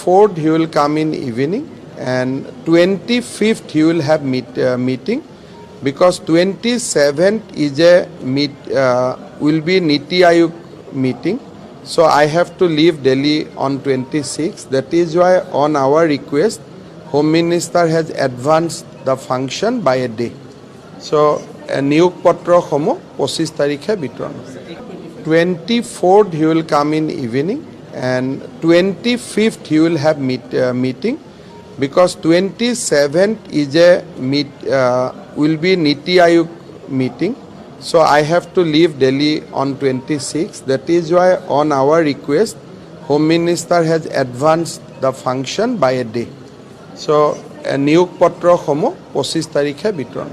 24th he will come in evening, and 25th he will have meeting, because 27th is a will be Niti Aayog meeting. So I have to leave Delhi on 26th. That is why on our request, Home Minister has advanced the function by a day. So নিয়োগ পত্ৰ সমূহ 25 তাৰিখে বিতৰণ। 24th he will come in evening, and 25th he will have meeting, because 27th is a will be Niti Aayog meeting. So I have to leave Delhi on 26th. That is why on our request, Home Minister has advanced the function by a day. So নিয়োগ পত্ৰ সমূহ 25 তাৰিখে বিতৰণ।